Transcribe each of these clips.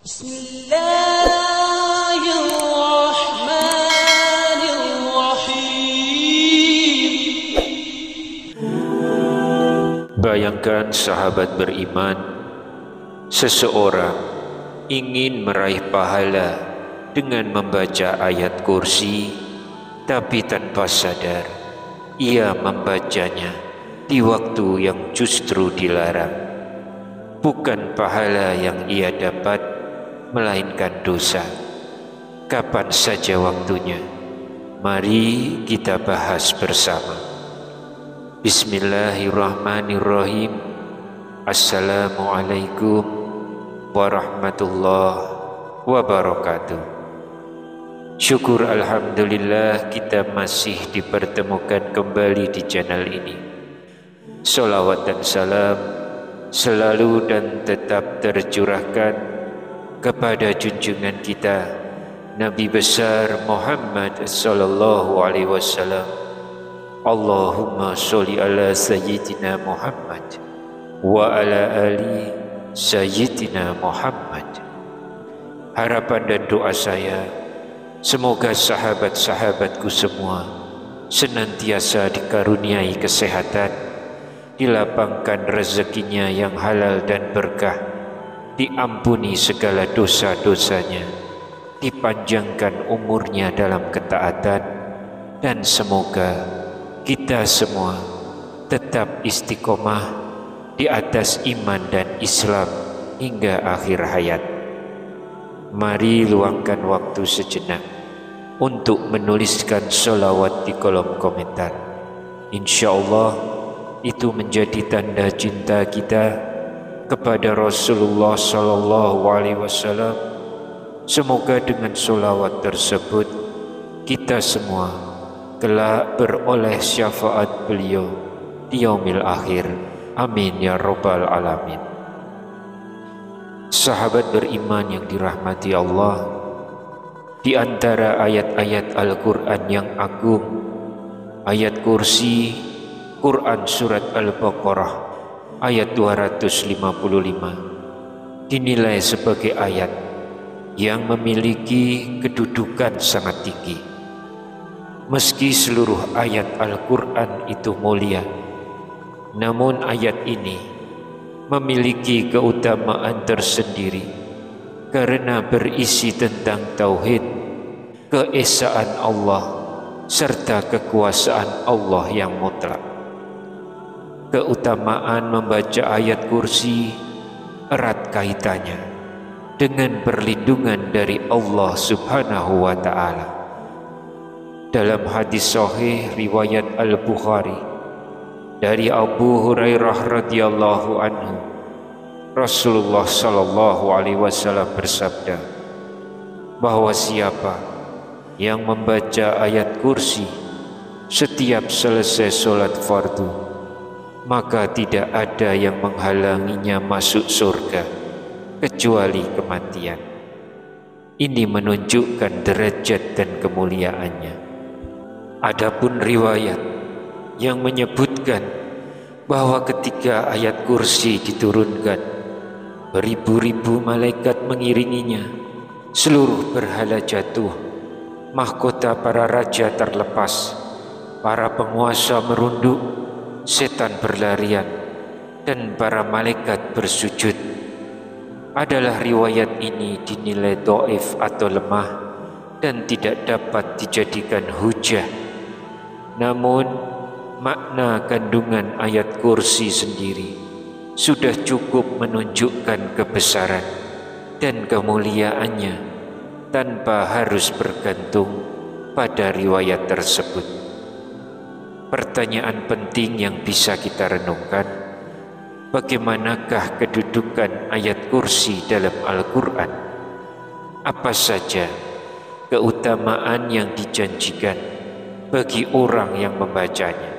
Bismillahirrahmanirrahim. Bayangkan sahabat beriman, seseorang ingin meraih pahala dengan membaca ayat kursi, tapi tanpa sadar ia membacanya di waktu yang justru dilarang. Bukan pahala yang ia dapat, melainkan dosa. Kapan saja waktunya? Mari kita bahas bersama. Bismillahirrahmanirrahim. Assalamualaikum warahmatullahi wabarakatuh. Syukur alhamdulillah kita masih dipertemukan kembali di channel ini. Salawat dan salam selalu dan tetap tercurahkan kepada junjungan kita Nabi besar Muhammad sallallahu alaihi wasallam. Allahumma sholli ala sayyidina Muhammad wa ala ali sayyidina Muhammad. Harapan dan doa saya, semoga sahabat-sahabatku semua senantiasa dikaruniai kesehatan, dilapangkan rezekinya yang halal dan berkah, diampuni segala dosa-dosanya, dipanjangkan umurnya dalam ketaatan, dan semoga kita semua tetap istiqomah di atas iman dan Islam hingga akhir hayat. Mari luangkan waktu sejenak untuk menuliskan sholawat di kolom komentar. Insya Allah itu menjadi tanda cinta kita kepada Rasulullah sallallahu alaihi wasallam. Semoga dengan sholawat tersebut kita semua kelak beroleh syafaat beliau di yaumil akhir. Amin ya rabbal alamin. Sahabat beriman yang dirahmati Allah, di antara ayat-ayat Al-Quran yang agung, ayat kursi Quran Surat Al-Baqarah ayat 255 dinilai sebagai ayat yang memiliki kedudukan sangat tinggi. Meski seluruh ayat Al-Quran itu mulia, namun ayat ini memiliki keutamaan tersendiri karena berisi tentang tauhid, keesaan Allah, serta kekuasaan Allah yang mutlak. Keutamaan membaca ayat kursi erat kaitannya dengan perlindungan dari Allah Subhanahu wa Ta'ala. Dalam hadis sahih riwayat Al-Bukhari dari Abu Hurairah radhiyallahu anhu, Rasulullah sallallahu alaihi wasallam bersabda bahwa siapa yang membaca ayat kursi setiap selesai sholat fardu, maka tidak ada yang menghalanginya masuk surga kecuali kematian. Ini menunjukkan derajat dan kemuliaannya. Adapun riwayat yang menyebutkan bahwa ketika ayat kursi diturunkan, beribu-ribu malaikat mengiringinya, seluruh berhala jatuh, mahkota para raja terlepas, para penguasa merunduk, setan berlarian, dan para malaikat bersujud. Adalah riwayat ini dinilai dhaif atau lemah dan tidak dapat dijadikan hujah. Namun makna kandungan ayat kursi sendiri sudah cukup menunjukkan kebesaran dan kemuliaannya tanpa harus bergantung pada riwayat tersebut. Pertanyaan penting yang bisa kita renungkan, bagaimanakah kedudukan ayat kursi dalam Al-Quran? Apa saja keutamaan yang dijanjikan bagi orang yang membacanya?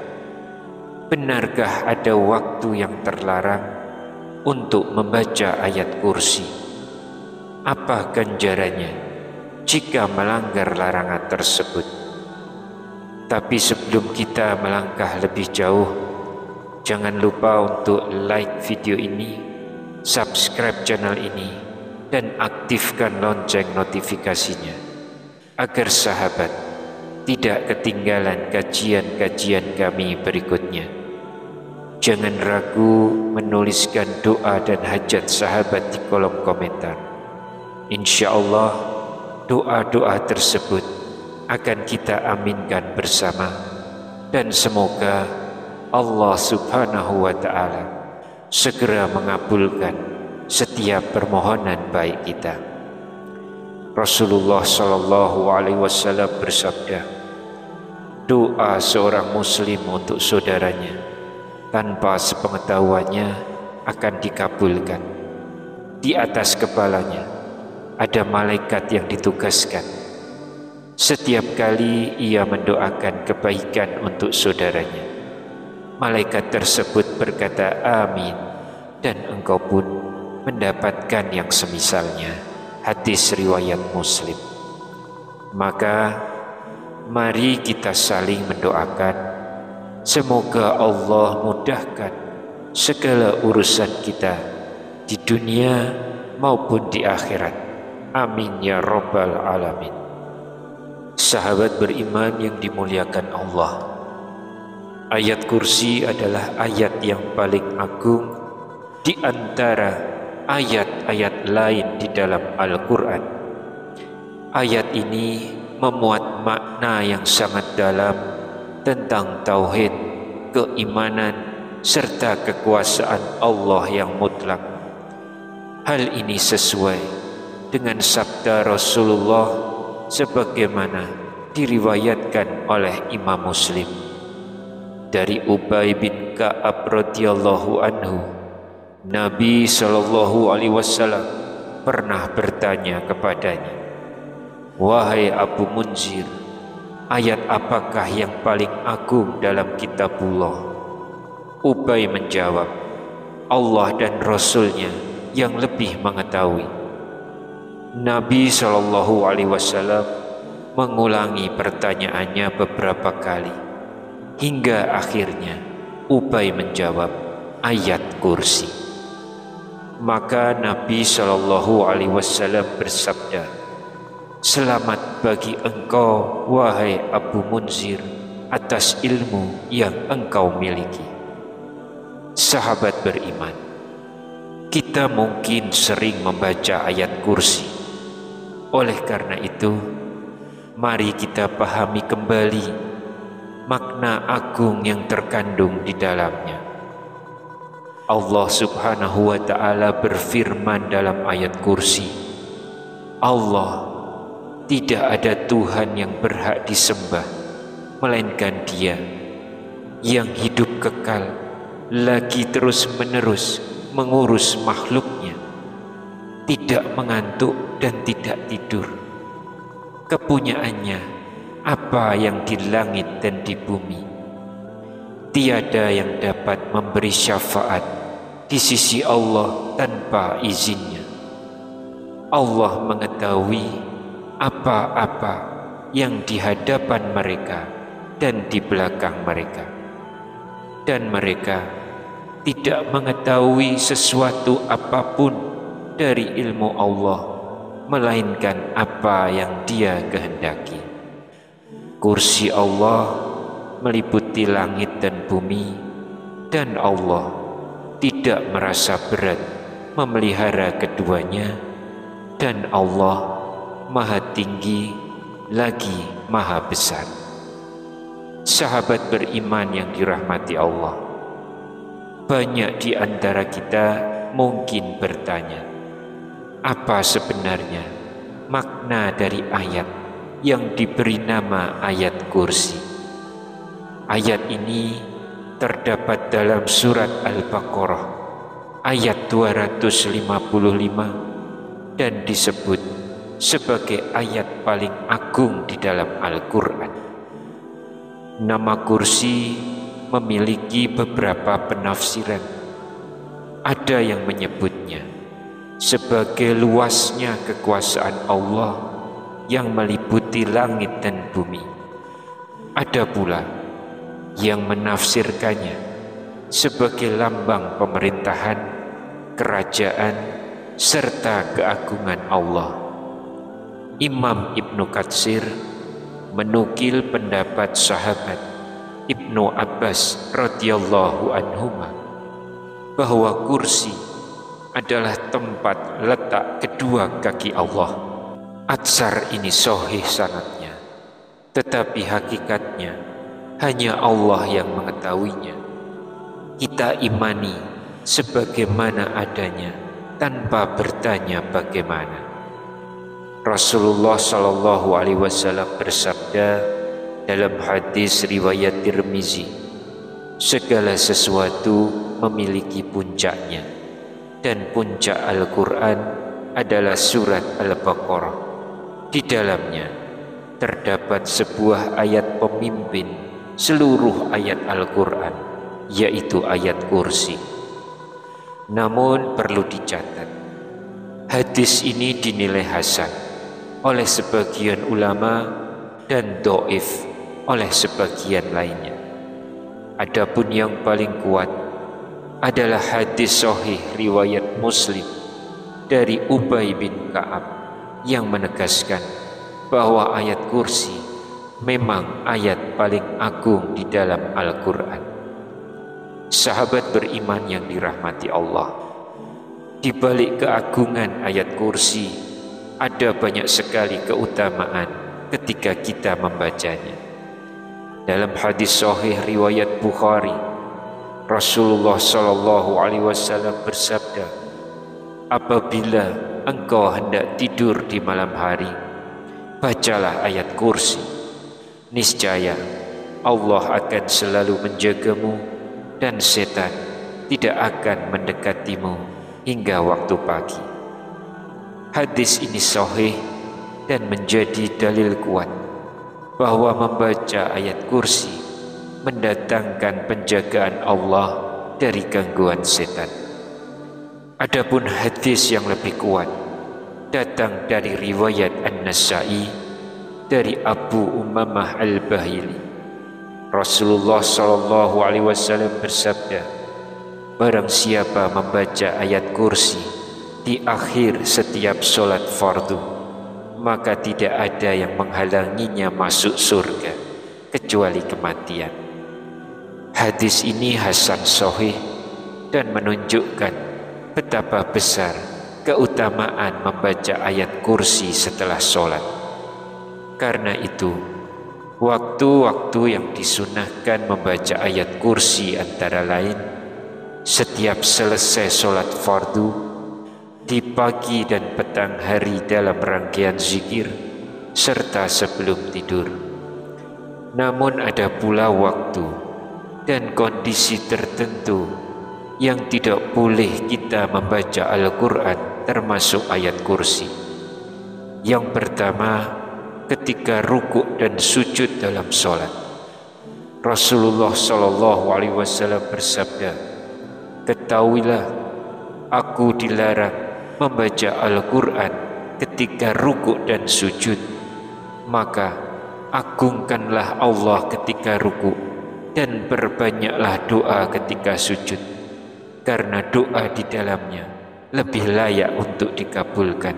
Benarkah ada waktu yang terlarang untuk membaca ayat kursi? Apa ganjarannya jika melanggar larangan tersebut? Tapi sebelum kita melangkah lebih jauh, jangan lupa untuk like video ini, subscribe channel ini, dan aktifkan lonceng notifikasinya agar sahabat tidak ketinggalan kajian-kajian kami berikutnya. Jangan ragu menuliskan doa dan hajat sahabat di kolom komentar. Insya Allah doa-doa tersebut akan kita aminkan bersama, dan semoga Allah Subhanahu wa Ta'ala segera mengabulkan setiap permohonan baik kita. Rasulullah Shallallahu Alaihi Wasallam bersabda, doa seorang muslim untuk saudaranya tanpa sepengetahuannya akan dikabulkan. Di atas kepalanya ada malaikat yang ditugaskan. Setiap kali ia mendoakan kebaikan untuk saudaranya, malaikat tersebut berkata amin, dan engkau pun mendapatkan yang semisalnya. Hadis riwayat Muslim. Maka mari kita saling mendoakan, semoga Allah mudahkan segala urusan kita di dunia maupun di akhirat. Amin ya Rabbal Alamin. Sahabat beriman yang dimuliakan Allah, ayat kursi adalah ayat yang paling agung di antara ayat-ayat lain di dalam Al-Quran. Ayat ini memuat makna yang sangat dalam tentang tauhid, keimanan, serta kekuasaan Allah yang mutlak. Hal ini sesuai dengan sabda Rasulullah sebagaimana diriwayatkan oleh Imam Muslim dari Ubay bin Ka'ab radhiyallahu anhu. Nabi Shallallahu Alaihi Wasallam pernah bertanya kepadanya, wahai Abu Munzir, ayat apakah yang paling agung dalam kitabullah? Ubay menjawab, Allah dan Rasulnya yang lebih mengetahui. Nabi Shallallahu Alaihi Wasallam mengulangi pertanyaannya beberapa kali, hingga akhirnya Ubay menjawab, ayat kursi. Maka Nabi Shallallahu Alaihi Wasallam bersabda, selamat bagi engkau wahai Abu Munzir atas ilmu yang engkau miliki. Sahabat beriman, kita mungkin sering membaca ayat kursi. Oleh karena itu, mari kita pahami kembali makna agung yang terkandung di dalamnya. Allah Subhanahu wa Ta'ala berfirman dalam ayat kursi, Allah, tidak ada Tuhan yang berhak disembah melainkan Dia yang hidup kekal, lagi terus-menerus mengurus makhluknya, tidak mengantuk dan tidak tidur. Kepunyaannya apa yang di langit dan di bumi. Tiada yang dapat memberi syafaat di sisi Allah tanpa izinnya. Allah mengetahui apa-apa yang di hadapan mereka dan di belakang mereka, dan mereka tidak mengetahui sesuatu apapun dari ilmu Allah melainkan apa yang Dia kehendaki. Kursi Allah meliputi langit dan bumi, dan Allah tidak merasa berat memelihara keduanya, dan Allah Maha Tinggi lagi Maha Besar. Sahabat beriman yang dirahmati Allah, banyak di antara kita mungkin bertanya, apa sebenarnya makna dari ayat yang diberi nama ayat kursi? Ayat ini terdapat dalam surat Al-Baqarah ayat 255 dan disebut sebagai ayat paling agung di dalam Al-Quran. Nama kursi memiliki beberapa penafsiran. Ada yang menyebutnya sebagai luasnya kekuasaan Allah yang meliputi langit dan bumi. Ada pula yang menafsirkannya sebagai lambang pemerintahan, kerajaan, serta keagungan Allah. Imam Ibnu Katsir menukil pendapat sahabat Ibnu Abbas radhiyallahu anhuma bahwa kursi adalah tempat letak kedua kaki Allah. Atsar ini sahih sanadnya, tetapi hakikatnya hanya Allah yang mengetahuinya. Kita imani sebagaimana adanya tanpa bertanya bagaimana. Rasulullah Shallallahu Alaihi Wasallam bersabda dalam hadis riwayat Tirmizi, segala sesuatu memiliki puncaknya, dan puncak Al-Quran adalah surat Al-Baqarah. Di dalamnya terdapat sebuah ayat pemimpin seluruh ayat Al-Quran, yaitu ayat kursi. Namun perlu dicatat, hadis ini dinilai hasan oleh sebagian ulama dan dhaif oleh sebagian lainnya. Adapun yang paling kuat adalah hadis sahih riwayat Muslim dari Ubay bin Ka'ab yang menegaskan bahwa ayat kursi memang ayat paling agung di dalam Al-Quran. Sahabat beriman yang dirahmati Allah, di balik keagungan ayat kursi ada banyak sekali keutamaan ketika kita membacanya. Dalam hadis sahih riwayat Bukhari, Rasulullah Shallallahu Alaihi Wasallam bersabda, apabila engkau hendak tidur di malam hari, bacalah ayat kursi. Niscaya Allah akan selalu menjagamu dan setan tidak akan mendekatimu hingga waktu pagi. Hadis ini sahih dan menjadi dalil kuat bahwa membaca ayat kursi mendatangkan penjagaan Allah dari gangguan setan. Adapun hadis yang lebih kuat datang dari riwayat An-Nasa'i dari Abu Umamah Al-Bahili. Rasulullah Shallallahu Alaihi Wasallam bersabda, barang siapa membaca ayat kursi di akhir setiap sholat fardu, maka tidak ada yang menghalanginya masuk surga kecuali kematian. Hadis ini hasan sahih dan menunjukkan betapa besar keutamaan membaca ayat kursi setelah sholat. Karena itu, waktu-waktu yang disunahkan membaca ayat kursi antara lain setiap selesai sholat fardu, di pagi dan petang hari dalam rangkaian zikir, serta sebelum tidur. Namun ada pula waktu dan kondisi tertentu yang tidak boleh kita membaca Al-Quran termasuk ayat kursi. Yang pertama, ketika rukuk dan sujud dalam sholat. Rasulullah Shallallahu Alaihi Wasallam bersabda, ketahuilah, aku dilarang membaca Al-Quran ketika rukuk dan sujud, maka agungkanlah Allah ketika rukuk dan perbanyaklah doa ketika sujud, karena doa di dalamnya lebih layak untuk dikabulkan.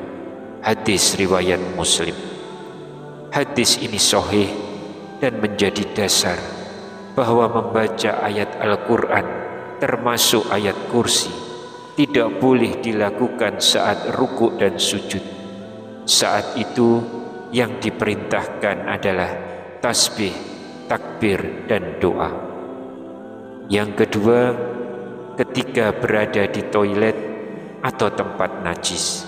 Hadis riwayat Muslim. Hadis ini sahih dan menjadi dasar bahwa membaca ayat Al-Quran termasuk ayat kursi tidak boleh dilakukan saat rukuk dan sujud. Saat itu yang diperintahkan adalah tasbih, takbir, dan doa. Yang kedua, ketika berada di toilet atau tempat najis.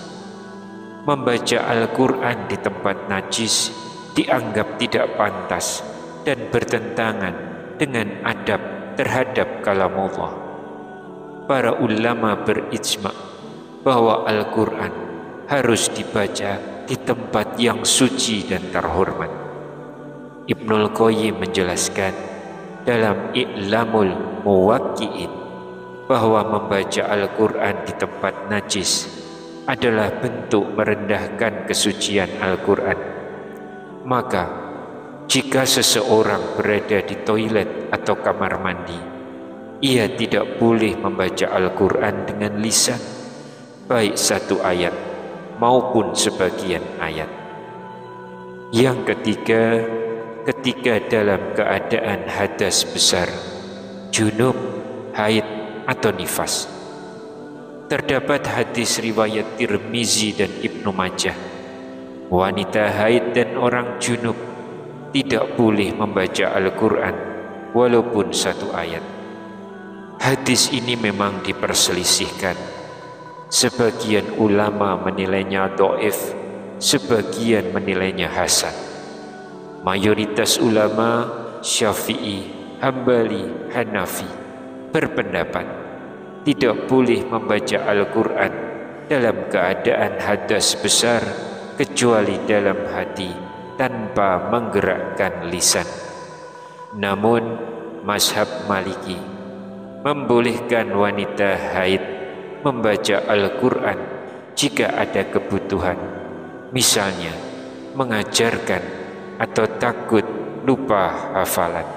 Membaca Al-Quran di tempat najis dianggap tidak pantas dan bertentangan dengan adab terhadap kalamullah. Para ulama berijma bahwa Al-Quran harus dibaca di tempat yang suci dan terhormat. Ibnul Qayyim menjelaskan dalam I'lamul Muwaqqi'in bahwa membaca Al-Quran di tempat najis adalah bentuk merendahkan kesucian Al-Quran. Maka, jika seseorang berada di toilet atau kamar mandi, ia tidak boleh membaca Al-Quran dengan lisan, baik satu ayat maupun sebagian ayat. Yang ketiga, ketika dalam keadaan hadas besar, junub, haid, atau nifas. Terdapat hadis riwayat Tirmizi dan Ibnu Majah, wanita haid dan orang junub tidak boleh membaca Al-Quran walaupun satu ayat. Hadis ini memang diperselisihkan. Sebagian ulama menilainya dhaif, sebagian menilainya hasan. Mayoritas ulama Syafi'i, Hambali, Hanafi berpendapat tidak boleh membaca Al-Quran dalam keadaan hadas besar kecuali dalam hati tanpa menggerakkan lisan. Namun mazhab Maliki membolehkan wanita haid membaca Al-Quran jika ada kebutuhan, misalnya mengajarkan atau takut lupa hafalan.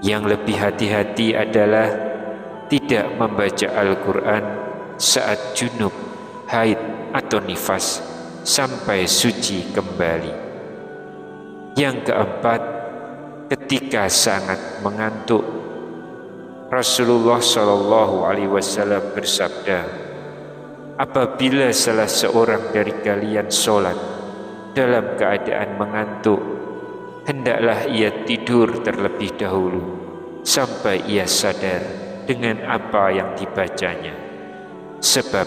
Yang lebih hati-hati adalah tidak membaca Al-Quran saat junub, haid, atau nifas sampai suci kembali. Yang keempat, ketika sangat mengantuk. Rasulullah SAW bersabda, apabila salah seorang dari kalian sholat dalam keadaan mengantuk, hendaklah ia tidur terlebih dahulu sampai ia sadar dengan apa yang dibacanya, sebab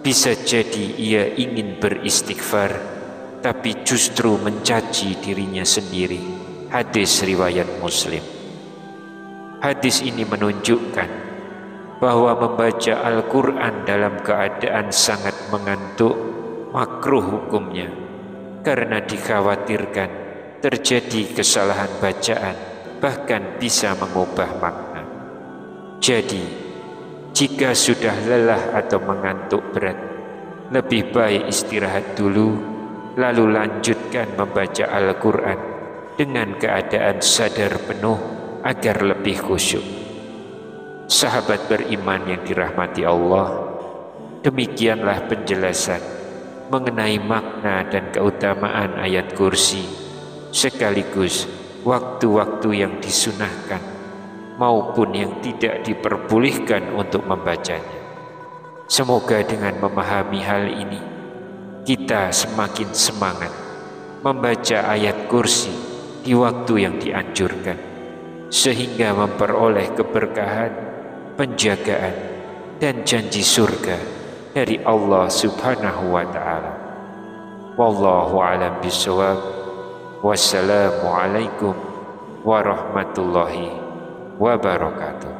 bisa jadi ia ingin beristighfar tapi justru mencaci dirinya sendiri. Hadis riwayat Muslim. Hadis ini menunjukkan bahwa membaca Al-Quran dalam keadaan sangat mengantuk makruh hukumnya, karena dikhawatirkan terjadi kesalahan bacaan, bahkan bisa mengubah makna. Jadi, jika sudah lelah atau mengantuk berat, lebih baik istirahat dulu, lalu lanjutkan membaca Al-Quran dengan keadaan sadar penuh agar lebih khusyuk. Sahabat beriman yang dirahmati Allah, demikianlah penjelasan mengenai makna dan keutamaan ayat kursi, sekaligus waktu-waktu yang disunahkan maupun yang tidak diperbolehkan untuk membacanya. Semoga dengan memahami hal ini, kita semakin semangat membaca ayat kursi di waktu yang dianjurkan, sehingga memperoleh keberkahan, penjagaan, dan janji surga dari Allah Subhanahu wa Ta'ala. Wallahu a'lam bishawab. Wassalamualaikum warahmatullahi wabarakatuh.